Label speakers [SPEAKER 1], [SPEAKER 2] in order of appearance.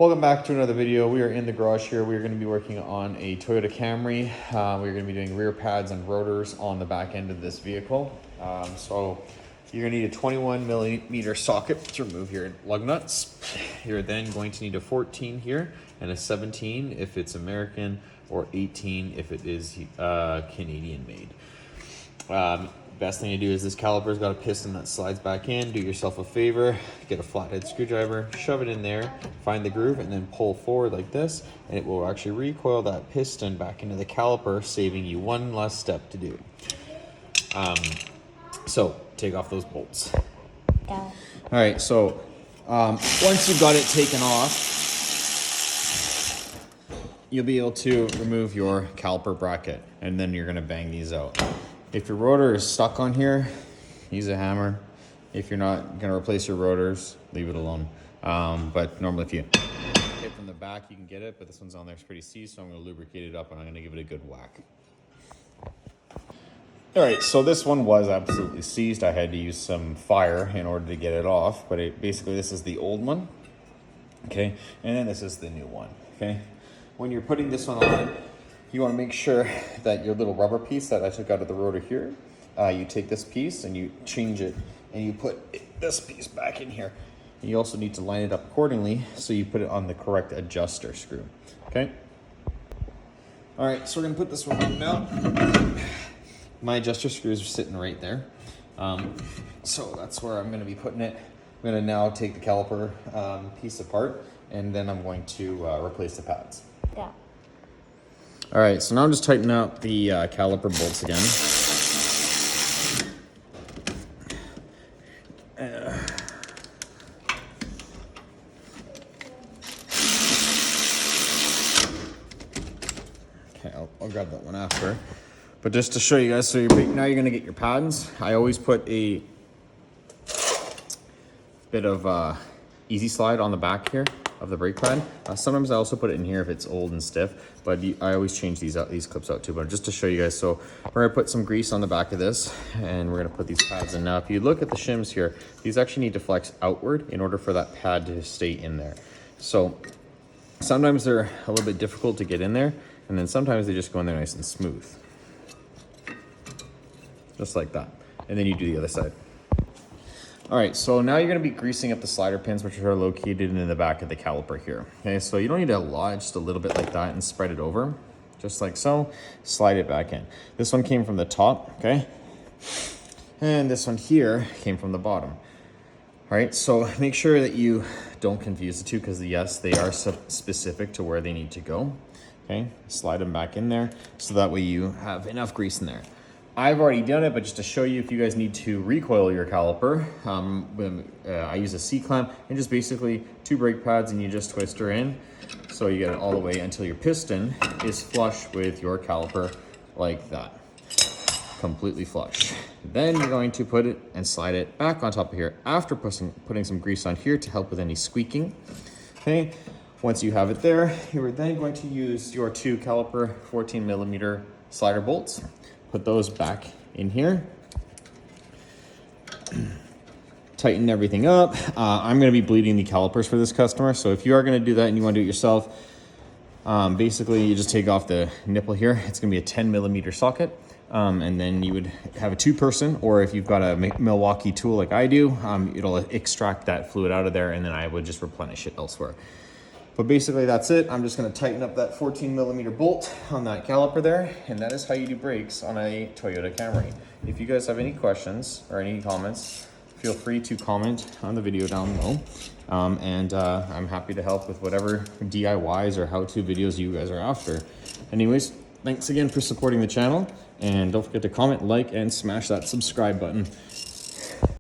[SPEAKER 1] Welcome back to another video. We are in the garage here. We are going to be working on a Toyota Camry. We're going to be doing rear pads and rotors on the back end of this vehicle. So you're going to need a 21 millimeter socket to remove your lug nuts. You're then going to need a 14 here and a 17 if it's American, or 18 if it is Canadian made. Best thing to do is this caliper's got a piston that slides back in. Do yourself a favor, get a flathead screwdriver, shove it in there, find the groove, and then pull forward like this, and it will actually recoil that piston back into the caliper, saving you one less step to do. So take off those bolts.
[SPEAKER 2] Yeah.
[SPEAKER 1] All right, so once you've got it taken off, you'll be able to remove your caliper bracket, and then you're gonna bang these out. If your rotor is stuck on here, use a hammer. If you're not gonna replace your rotors, leave it alone. But normally if you hit from the back, you can get it, but this one's on there, it's pretty seized, so I'm gonna lubricate it up and I'm gonna give it a good whack. All right, so this one was absolutely seized. I had to use some fire in order to get it off, but basically this is the old one, okay? And then this is the new one, okay? When you're putting this one on, you want to make sure that your little rubber piece that I took out of the rotor here, you take this piece and you change it and you put this piece back in here. And you also need to line it up accordingly so you put it on the correct adjuster screw, okay? All right, so we're gonna put this one on now. My adjuster screws are sitting right there. So that's where I'm gonna be putting it. I'm gonna now take the caliper piece apart, and then I'm going to replace the pads.
[SPEAKER 2] Yeah.
[SPEAKER 1] All right, so now I'm just tightening up the caliper bolts again. Okay, I'll grab that one after. But just to show you guys, so now you're gonna get your pads. I always put a bit of easy slide on the back here of the brake pad. Sometimes I also put it in here if it's old and stiff, but I always change these clips out too. But just to show you guys, so we're gonna put some grease on the back of this, and we're gonna put these pads in. Now, if you look at the shims here, these actually need to flex outward in order for that pad to stay in there. So sometimes they're a little bit difficult to get in there, and then sometimes they just go in there nice and smooth. Just like that. And then you do the other side. All right, so now you're gonna be greasing up the slider pins, which are located in the back of the caliper here. Okay, so you don't need a lot, just a little bit like that, and spread it over, just like so. Slide it back in. This one came from the top, okay? And this one here came from the bottom. All right, so make sure that you don't confuse the two, because yes, they are specific to where they need to go. Okay, slide them back in there, so that way you have enough grease in there. I've already done it, but just to show you, if you guys need to recoil your caliper, I use a C-clamp and just basically 2 brake pads, and you just twist her in. So you get it all the way until your piston is flush with your caliper like that. Completely flush. Then you're going to put it and slide it back on top of here after putting some grease on here to help with any squeaking. Okay, once you have it there, you're then going to use your 2 caliper 14 millimeter slider bolts. Put those back in here. Tighten everything up. I'm gonna be bleeding the calipers for this customer, so if you are gonna do that and you wanna do it yourself, basically you just take off the nipple here. It's gonna be a 10 millimeter socket, and then you would have a 2-person, or if you've got a Milwaukee tool like I do, it'll extract that fluid out of there, and then I would just replenish it elsewhere. But basically that's it. I'm just gonna tighten up that 14 millimeter bolt on that caliper there, and that is how you do brakes on a Toyota Camry. If you guys have any questions or any comments, feel free to comment on the video down below. I'm happy to help with whatever DIYs or how-to videos you guys are after. Anyways, thanks again for supporting the channel, and don't forget to comment, like, and smash that subscribe button.